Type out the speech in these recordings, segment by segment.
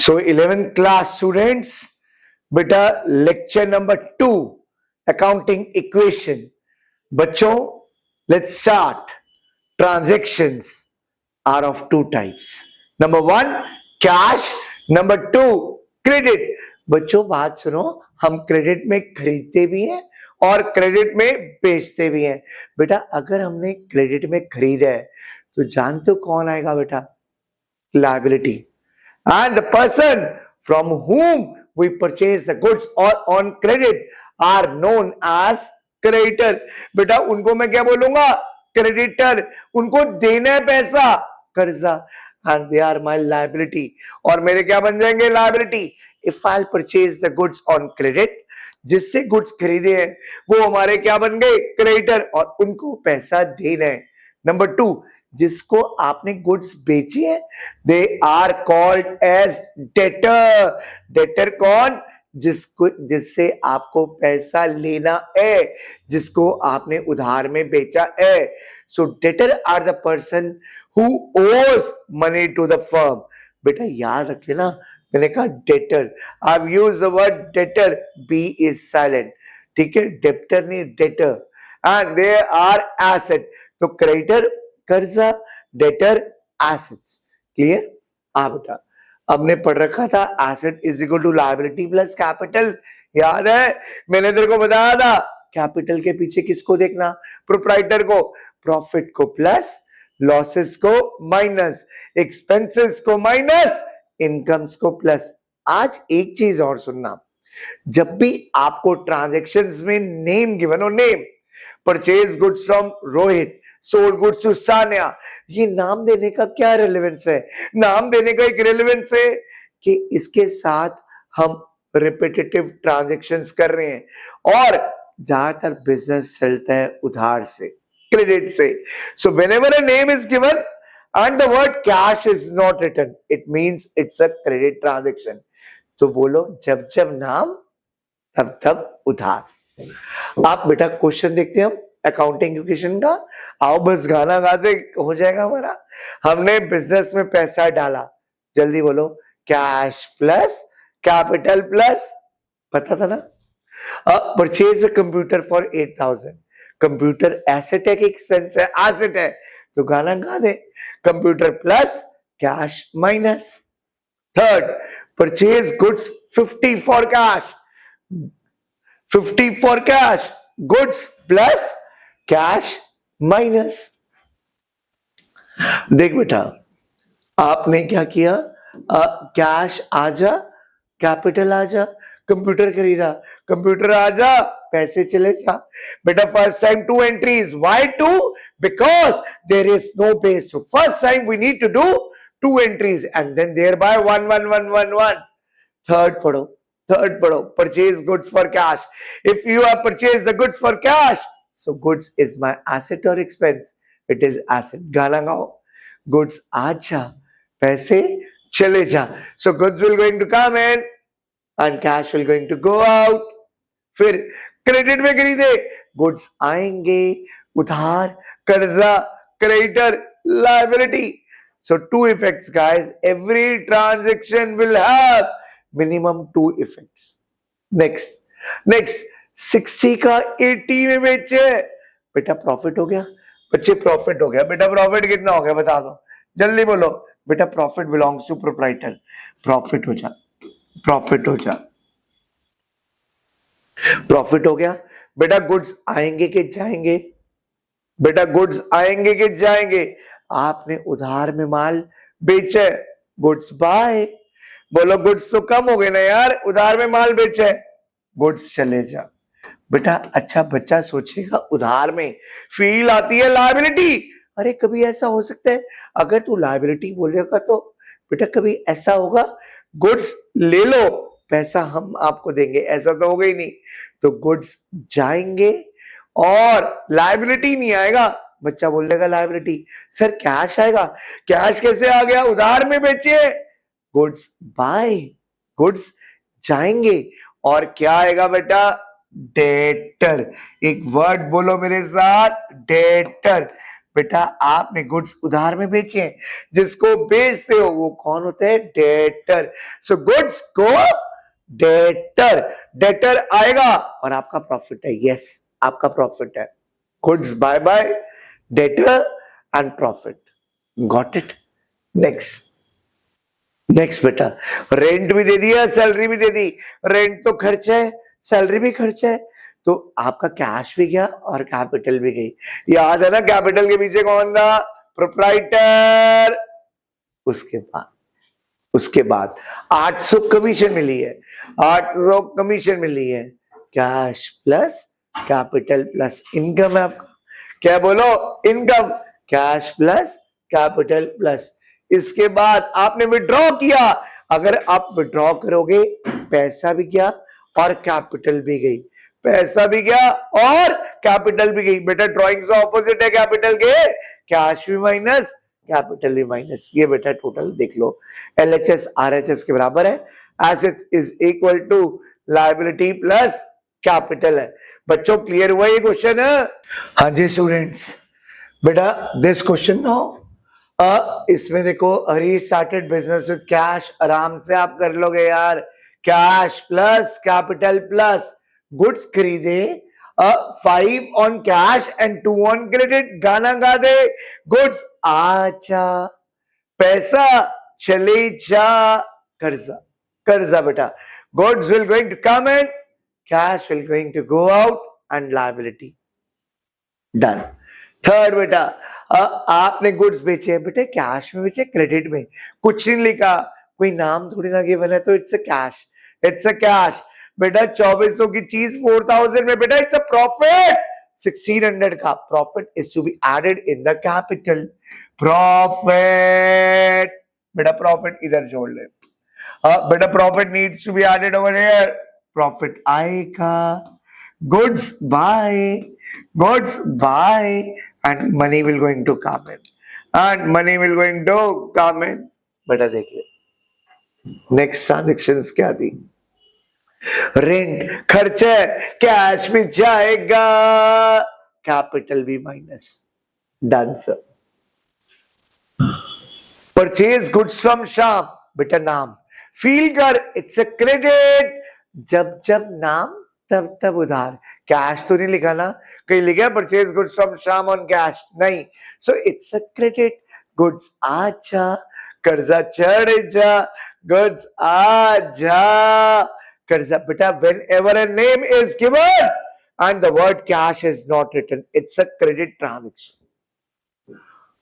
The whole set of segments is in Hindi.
So 11th class students, बेटा lecture number 2 accounting equation. बच्चों let's start. Transactions are of two types. Number 1 cash, number 2 credit. बच्चों बात सुनो, हम क्रेडिट में खरीदते भी हैं और क्रेडिट में बेचते भी हैं. बेटा अगर हमने क्रेडिट में खरीदा है तो जानते हो कौन आएगा बेटा? Liability. And the person from whom we purchase the goods or on credit are known as creditor. बेटा उनको मैं क्या बोलूंगा? Creditor. उनको देना है पैसा, कर्जा, and they are my liability. और मेरे क्या बन जाएंगे? Liability. If I'll purchase the goods on credit, जिससे गुड्स खरीदे हैं वो हमारे क्या बन गए? क्रेडिटर, और उनको पैसा देना है. नंबर 2, जिसको आपने गुड्स बेची है they are called as debtor. Debtor कौन? जिससे आपको पैसा लेना है, जिसको आपने उधार में बेचा है. So debtor are the person who owes money to the firm. बेटा याद रख लेना, मैंने कहा debtor, I have used the word debtor, B is silent, ठीक है? डेप्टर नहीं, debtor. And they are asset. तो क्रेडिटर कर्जा, डेटर एसेट्स. क्लियर? बेटा हमने पढ़ रखा था asset is equal to liability plus capital. याद है? मैंने तेरे को बताया था कैपिटल के पीछे किसको देखना? प्रोप्राइटर को. प्रॉफिट को प्लस, लॉसेस को माइनस, एक्सपेंसेस को माइनस, इनकम्स को प्लस. आज एक चीज और सुनना, जब भी आपको ट्रांजैक्शंस में नेम गिवन हो, name, purchase goods from Rohit, sold goods to Sanya, ये नाम देने का क्या रेलेवेंस है? नाम देने का एक रेलेवेंस है कि इसके साथ हम रिपीटेटिव ट्रांजैक्शंस कर रहे हैं और ज्यादातर बिजनेस चलता है उधार से, क्रेडिट से. So whenever a name is given and the word cash is not written, it means it's a credit transaction. तो बोलो जब जब नाम तब तब उधार. आप बेटा क्वेश्चन देखते हैं हम अकाउंटिंग इक्वेशन का. आओ बस गाना गाते हो जाएगा हमारा. हमने बिजनेस में पैसा डाला, जल्दी बोलो, कैश प्लस कैपिटल प्लस, पता था ना? Purchase a computer for 8,000. Computer asset है कि एक्सपेंस है? एसेट है. तो गाना गा दे, computer plus cash minus. Third, purchase goods 50 for cash, 50 for cash, goods plus cash minus. देख बेटा आपने क्या किया? कैश आजा, कैपिटल आजा, कंप्यूटर खरीदा, कंप्यूटर आजा, पैसे चले जा. बेटा first time 2 entries. Why 2? Because there is no base. So first time we need to do 2 entries and then thereby 1 1 1 1 1. Third पढ़ो, थर्ड पढ़ो, purchase goods for cash. If you have purchase the goods for cash, so goods is my asset और एक्सपेंस? It is asset. गाना गाओ, गुड्स आजा, पैसे चले जा. So goods will going to come in and cash will going to go out. फिर क्रेडिट में खरीदे, गुड्स आएंगे, उधार, कर्जा, creditor, liability. So 2 effects guys. Every transaction will have minimum 2 effects. Next 60 का 80 में बेचे. बेटा प्रॉफिट हो गया, बच्चे प्रॉफिट हो गया. बेटा प्रॉफिट कितना हो गया बता दो, जल्दी बोलो. बेटा profit belongs to proprietor. Profit हो जा, प्रॉफिट हो जा, प्रॉफिट हो गया. बेटा गुड्स आएंगे कि जाएंगे? बेटा गुड्स आएंगे कि जाएंगे? आपने उधार में माल बेचे, गुड्स बाय. बोलो गुड्स तो कम हो गए ना यार, उधार में माल बेचे, गुड्स चले जा. बेटा अच्छा बच्चा सोचेगा उधार में फील आती है लायबिलिटी. अरे कभी ऐसा हो सकता है, अगर तू लायबिलिटी बोलेगा तो बेटा कभी ऐसा होगा गुड्स ले लो, पैसा हम आपको देंगे, ऐसा तो होगा ही नहीं. तो गुड्स जाएंगे और लायबिलिटी नहीं आएगा. बच्चा बोल देगा लायबिलिटी. सर कैश आएगा. कैश कैसे आ गया? उधार में बेचे. गुड्स बाय, गुड्स जाएंगे और क्या आएगा बेटा? डेटर. एक वर्ड बोलो मेरे साथ, डेटर. बेटा आपने गुड्स उधार में बेचे हैं, जिसको बेचते हो वो कौन होते हैं? डेटर। सो गुड्स को डेटर, डेटर आएगा और आपका प्रॉफिट है। यस, आपका प्रॉफिट है। Goods bye bye, debtor and profit. Got it? Next next बेटा, रेंट भी दे दिया, सैलरी भी दे दी। रेंट तो खर्च है, सैलरी भी खर्च है, तो आपका कैश भी गया और कैपिटल भी गई। याद है ना कैपिटल के पीछे कौन था? प्रोप्राइटर। उसके बाद 800 कमीशन मिली है, 800 कमीशन मिली है। Cash plus capital plus income है आपका। क्या बोलो? Income. Cash plus capital plus. इसके बाद आपने विड्रॉ किया। अगर आप विड्रॉ करोगे, पैसा भी गया और कैपिटल भी गई। पैसा भी गया और कैपिटल भी गई। बेटा ड्राइंग से ऑपोजिट है कैपिटल के, कैश भी माइनस कैपिटल भी माइनस। ये बेटा टोटल देख लो, LHS RHS के बराबर है। Assets is equal to liability plus capital है। बच्चों क्लियर हुआ ये क्वेश्चन? हाँ जी स्टूडेंट्स, बेटा दिस क्वेश्चन नाउ, इसमें देखो, Hari started business with cash, आराम से आप कर लोगे यार। Cash plus capital plus goods खरीदे, 5 on cash and 2 on credit. गाना गा दे। गुड्स आजा, पैसा चले जा, कर्जा। कर्जा बेटा, goods will going to come and cash will going to go out and liability. Done. Third बेटा, आपने गुड्स बेचे, बेटे कैश में बेचे, क्रेडिट में कुछ नहीं लिखा, कोई नाम थोड़ी ना गिवन है, तो it's a cash, it's a cash. बेटा 2400 की चीज 4000 में, बेटा इट्स अ प्रॉफिट। 1600 का profit is to be added in the capital. Profit, बेटा प्रॉफिट इधर जोड़ ले। बेटा profit needs to be added over here. Profit आएगा, goods buy, goods buy, and money will going to come in, and money will going to come in। बेटा देख ले नेक्स्ट ट्रांजेक्शंस क्या थी? रेंट खर्च है, कैश भी जाएगा, कैपिटल भी minus. Done sir. Purchase goods from Shyam, बेटा नाम फील कर, इट्स अ क्रेडिट। जब जब नाम तब तब उधार। कैश तो नहीं लिखा ना, कहीं लिखा purchase goods from Shyam on cash? नहीं। So it's a credit. Goods आजा, कर्जा चढ़ जा, गुड्स आजा, कर्जा। बेटा whenever a name is given and the word cash is not written, it's a credit transaction।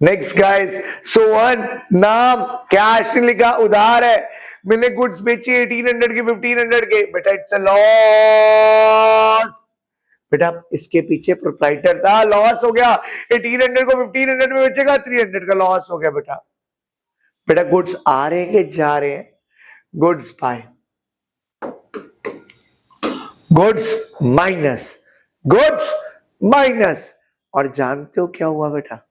Next guys, Sohan नाम, कैश नहीं लिखा, उधार है। मैंने गुड्स बेची 1800 के 1500 के, बेटा इट्स अ लॉस। बेटा इसके पीछे प्रोप्राइटर था, लॉस हो गया। 1800 को 1500 में बेचेगा, 300 का लॉस हो गया बेटा। बेटा गुड्स आ रहे हैं कि जा रहे हैं? Goods by, goods minus, goods minus. और जानते हो क्या हुआ बेटा?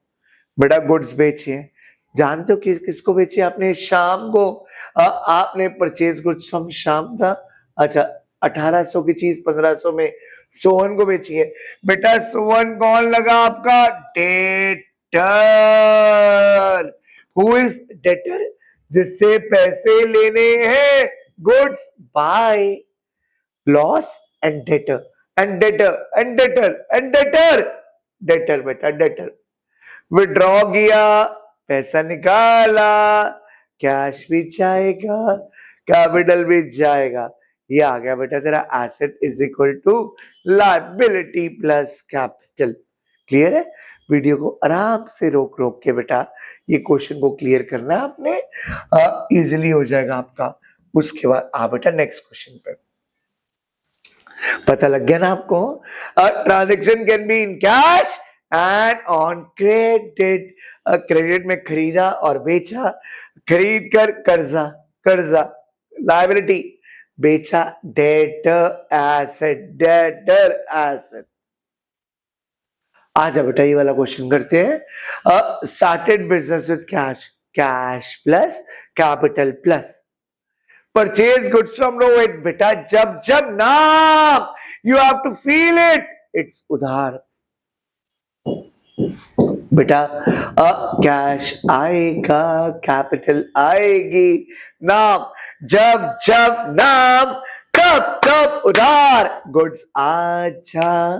बेटा गुड्स बेचिए, जानते हो किसको बेचिए आपने? शाम को। आपने परचेज गुड्स फ्रॉम शाम था। अच्छा 1800 की चीज 1500 में सोहन को बेचिए। बेटा सोहन कौन लगा आपका? डेटर। Who is debtor? जिससे पैसे लेने हैं। Goods by, loss and debtor and debtor and debtor and debtor, debtor बेटा डेटर। विड्रॉ किया, पैसा निकाला, कैश भी जाएगा, कैपिटल भी जाएगा। ये आ गया बेटा तेरा asset is equal to liability plus capital. Clear है? वीडियो को आराम से रोक रोक के बेटा ये क्वेश्चन को क्लियर करना है आपने, इजीली हो जाएगा आपका। उसके बाद आ बेटा नेक्स्ट क्वेश्चन पे। पता लग गया ना आपको? Transaction can be in cash and on credit. Credit में खरीदा और बेचा, खरीद कर कर्जा, कर्जा लायबिलिटी, बेचा डेटर एसेट, डेटर एसेट। आजा बेटा ये वाला क्वेश्चन करते हैं। Started business with cash, cash plus capital plus purchase goods from Rohit. बेटा जब जब नाम you have to feel it, it's उधार। बेटा कैश आएगा, कैपिटल आएगी, नाम जब जब नाम, कब कब उधार, गुड्स आजा,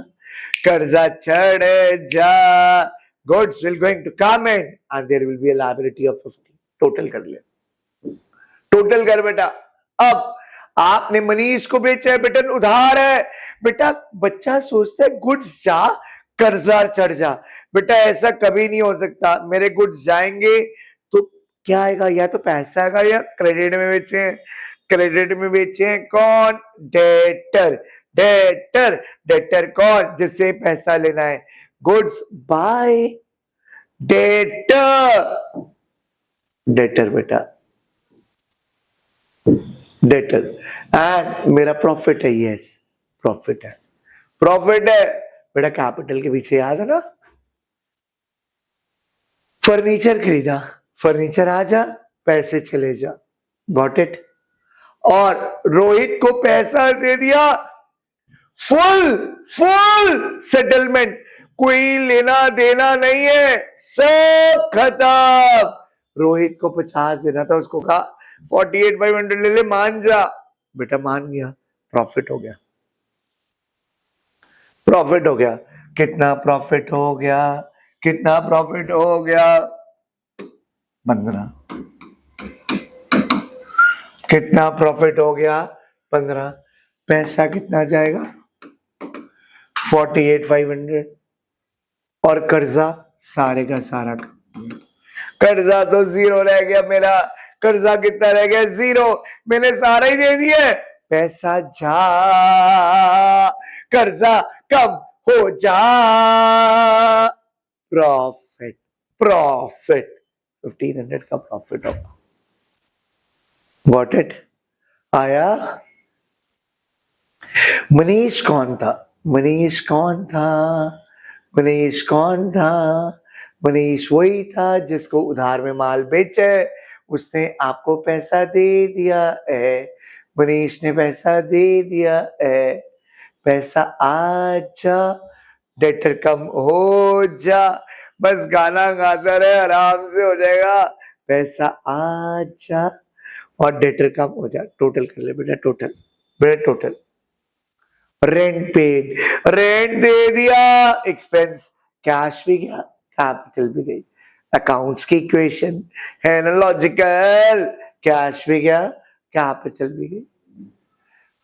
कर्जा चढ़ जा, goods will going to come in and there will be a liability of 50। Total कर ले, टोटल कर बेटा। अब आपने मनीष को बेचा है, बेटा उधार है। बेटा बच्चा सोचता है गुड्स जा, कर्जा चढ़ जा। बेटा ऐसा कभी नहीं हो सकता। मेरे गुड्स जाएंगे तो क्या आएगा, या तो पैसा आएगा या क्रेडिट में बेचे हैं। क्रेडिट में बेचे हैं कौन, डेटर। डेटर, डेटर कौन, जिससे पैसा लेना है। गुड्स बाय डेटर, डेटर बेटा, डेटर। एंड मेरा प्रॉफिट है, यस प्रॉफिट है, प्रॉफिट है बेटा। कैपिटल के पीछे याद है ना, फर्नीचर खरीदा, फर्नीचर आ जा, पैसे चले जा, गॉट इट। और रोहित को पैसा दे दिया, फुल फुल सेटलमेंट, कोई लेना देना नहीं है, सब खत्म। रोहित को 50 देना था, उसको कहा 48,500 ले ले, मान जा। बेटा मान गया, प्रॉफिट हो गया, प्रॉफिट हो गया। कितना प्रॉफिट हो गया, कितना प्रॉफिट हो गया, 15। कितना प्रॉफिट हो गया, 15। पैसा कितना जाएगा, 48,500। और कर्जा सारे का सारा, कर्जा तो जीरो रह गया मेरा। कर्जा कितना रह गया, जीरो। मैंने सारा ही दे दिया, पैसा जा, कर्जा कम हो जा, प्रॉफिट, प्रॉफिट 1500 का प्रॉफिट होगा। गॉट इट, आया। मनीष कौन था, मनीष कौन था, मनीष कौन था, मनीष वही था जिसको उधार में माल बेचे, उसने आपको पैसा दे दिया है। मनीष ने पैसा दे दिया है, पैसा आ जा, डेटर कम हो जा। बस गाना गाता रहे, आराम से हो जाएगा। पैसा आ जा और डेटर कम हो जा। टोटल कर ले बेटा, टोटल बेटा, टोटल। रेंट पेड, रेंट दे दिया, एक्सपेंस, कैश भी गया, कैपिटल भी गई। अकाउंट्स की इक्वेशन है ना लॉजिकल, कैश भी गया, कैपिटल भी गई।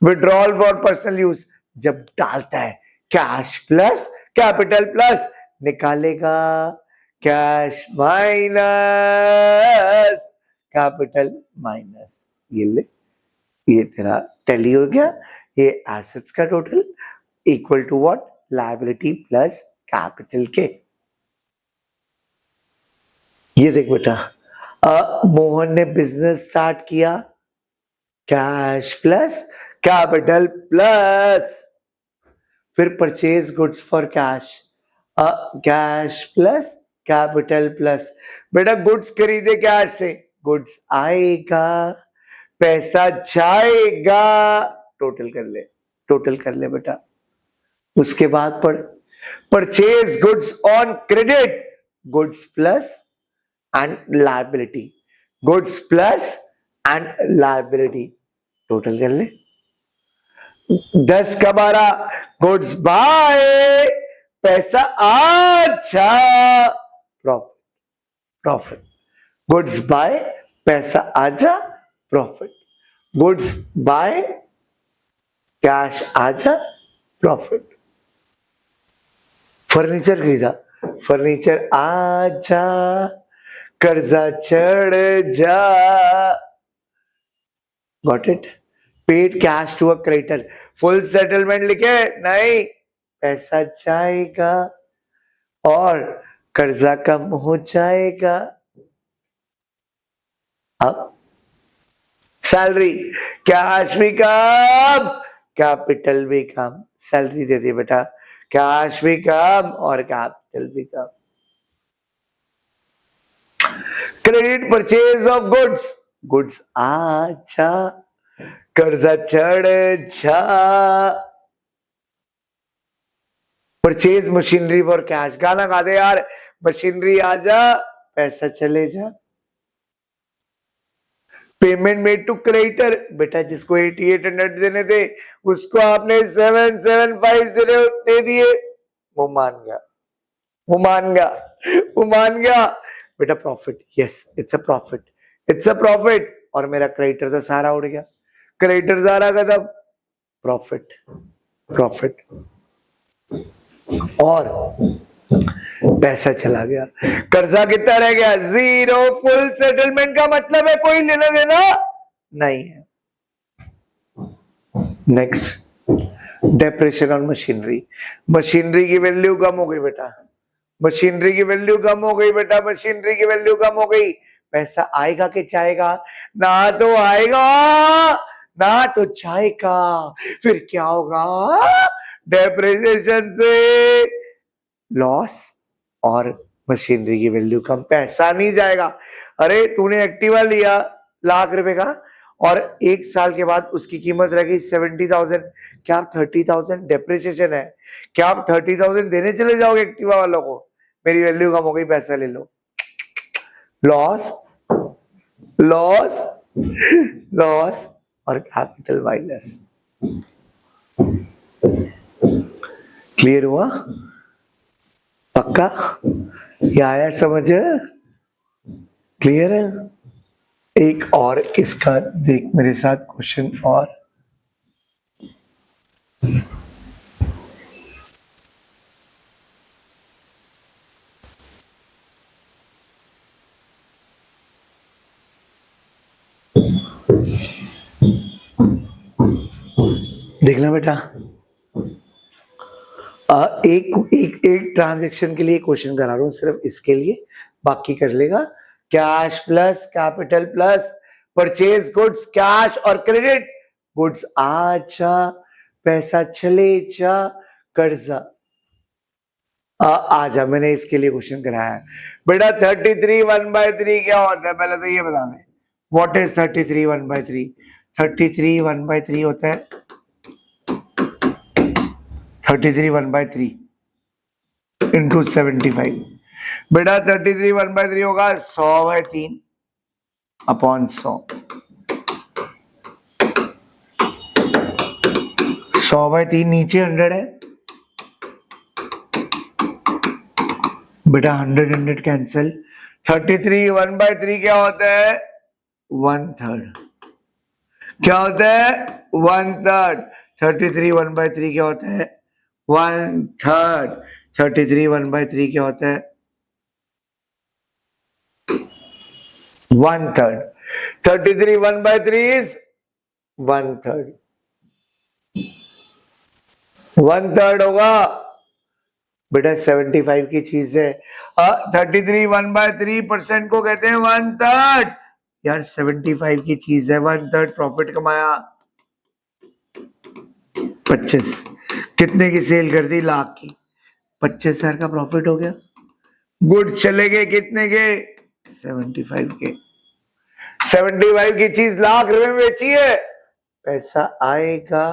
विड्रॉल फॉर पर्सनल यूज, जब डालता है कैश प्लस कैपिटल प्लस, निकालेगा कैश माइनस कैपिटल माइनस, ये ले, ये तेरा टैली हो गया। ये एसेट्स का total equal to what, liability plus capital के। ये देख बेटा, मोहन ने बिजनेस स्टार्ट किया, कैश प्लस कैपिटल प्लस, फिर purchase goods for cash, cash plus capital plus. बेटा गुड्स खरीदे कैश से, गुड्स आएगा, पैसा जाएगा। टोटल कर ले, टोटल कर ले बेटा। उसके बाद पढ़, purchase goods on credit, goods plus and liability, goods plus and liability, total कर ले। 10 का 12, गुड्स बाय, पैसा आजा, प्रॉफिट, प्रॉफिट, गुड्स बाय, पैसा आजा, प्रॉफिट, गुड्स बाय, कैश आजा, प्रॉफिट। फर्नीचर खरीदा, फर्नीचर आजा, कर्जा चढ़ जा, got it. Paid cash to a creditor, full settlement लिखे नहीं, पैसा जाएगा और कर्जा कम हो जाएगा। अब सैलरी, कैश भी कम, कैपिटल भी कम, सैलरी दे दी बेटा, कैश भी कम और कैपिटल भी कम। Credit purchase of goods, goods आजा, कर्जा चढ़ जा, परचेज मशीनरी फॉर कैश, गाना गा दे यार, मशीनरी आजा पैसा चले जा। पेमेंट मेड टू क्रेडिटर, बेटा जिसको 8800 देने थे उसको आपने 7750 दे दिए, वो मान गया, वो मान गया, वो मान गया। बेटा profit, yes it's a profit, it's a profit. और मेरा क्रेडिटर तो सारा उड़ गया, क्रेडिटर सारा खत्म, प्रॉफिट प्रॉफिट। और पैसा चला गया, कर्जा कितना रह गया, जीरो। फुल सेटलमेंट का मतलब है कोई लेना देना नहीं है। Next, depreciation on machinery, machinery की वैल्यू कम हो गई बेटा, मशीनरी की वैल्यू कम हो गई बेटा, मशीनरी की वैल्यू कम हो गई। पैसा आएगा कि जाएगा, ना तो आएगा ना तो जाएगा, फिर क्या होगा, डेप्रिसिएशन से लॉस और मशीनरी की वैल्यू कम, पैसा नहीं जाएगा। अरे तूने एक्टिवा लिया लाख रुपए का और 1 साल के बाद उसकी कीमत रह गई 70,000, क्या आप 30,000, डेप्रिसिएशन है, क्या आप 30,000 देने चले जाओगे एक्टिवा वालों को, मेरी वैल्यू कम हो गई पैसा ले लो, लॉस लॉस लॉस और कैपिटल माइनस। क्लियर हुआ, पक्का, ये आया समझ, क्लियर है। एक और इसका देख मेरे साथ क्वेश्चन और, देखना बेटा, एक ट्रांजैक्शन के लिए क्वेश्चन करा रहा हूं सिर्फ इसके लिए, बाकी कर लेगा। Cash plus capital plus purchase goods, cash और क्रेडिट, गुड्स आजा पैसा चले जा, कर्जा आजा। मैंने इसके लिए क्वेश्चन कराया है बेटा। 33 1/3 क्या होता है, पहले तो ये बता दें, व्हाट इज 33 1/3। 33 1/3 होता है 33 1/3 इंटू 75। बेटा 33 1/3 होगा 100/3 अपॉन 100। 100/3 नीचे 100 है बेटा, 100 कैंसिल। 33 1/3 क्या होता है, 1/3। क्या होता है, 1/3। 33 1/3 क्या होता है, 1/3। 33 1/3 क्या होता है, 1/3। 33 1/3 इज 1/3, 1/3 होगा बेटा। 75 की चीज है, 33 1/3% को कहते हैं 1/3 यार। 75 की चीज है, 1/3 प्रॉफिट कमाया। 25 कितने की सेल कर दी, लाख की, 25,000 का प्रॉफिट हो गया। गुड चले गए कितने के, 75 के। 75 की चीज लाख रुपए में बेची है, पैसा आएगा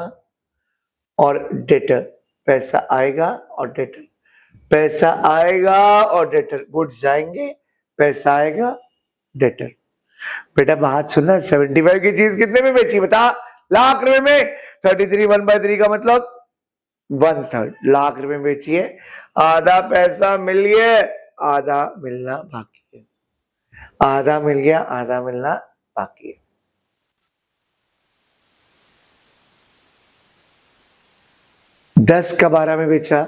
और डेटर, पैसा आएगा और डेटर, पैसा आएगा और डेटर, गुड्स जाएंगे, पैसा आएगा, डेटर। बेटा बात सुनना, 75 की चीज कितने में बेची बता, लाख रुपए में। 33 1/3 का मतलब 1/3, लाख रुपए में बेची है, आधा पैसा मिल गया, आधा मिलना बाकी है, आधा मिल गया, आधा मिलना बाकी है। दस का 12 में बेचा,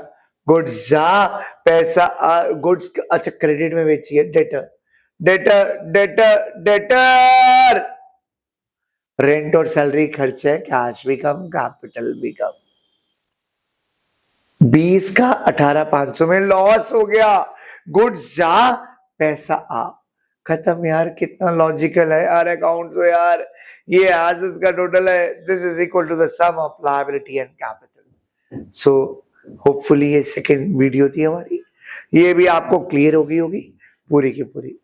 गुड्स जा, पैसा गुड्स अच्छा क्रेडिट में बेची है, debtor debtor debtor debtor. Rent और सैलरी खर्च है, कैश भी कम, कैपिटल भी कम। 20 का 18,500 में लॉस हो गया, गुड्स जा पैसा आ, खत्म यार। कितना लॉजिकल है यार अकाउंट तो यार, ये एसेट्स का टोटल है, this is equal to the sum of liability and capital. So hopefully ये सेकंड वीडियो थी हमारी, ये भी आपको क्लियर होगी पूरी की पूरी।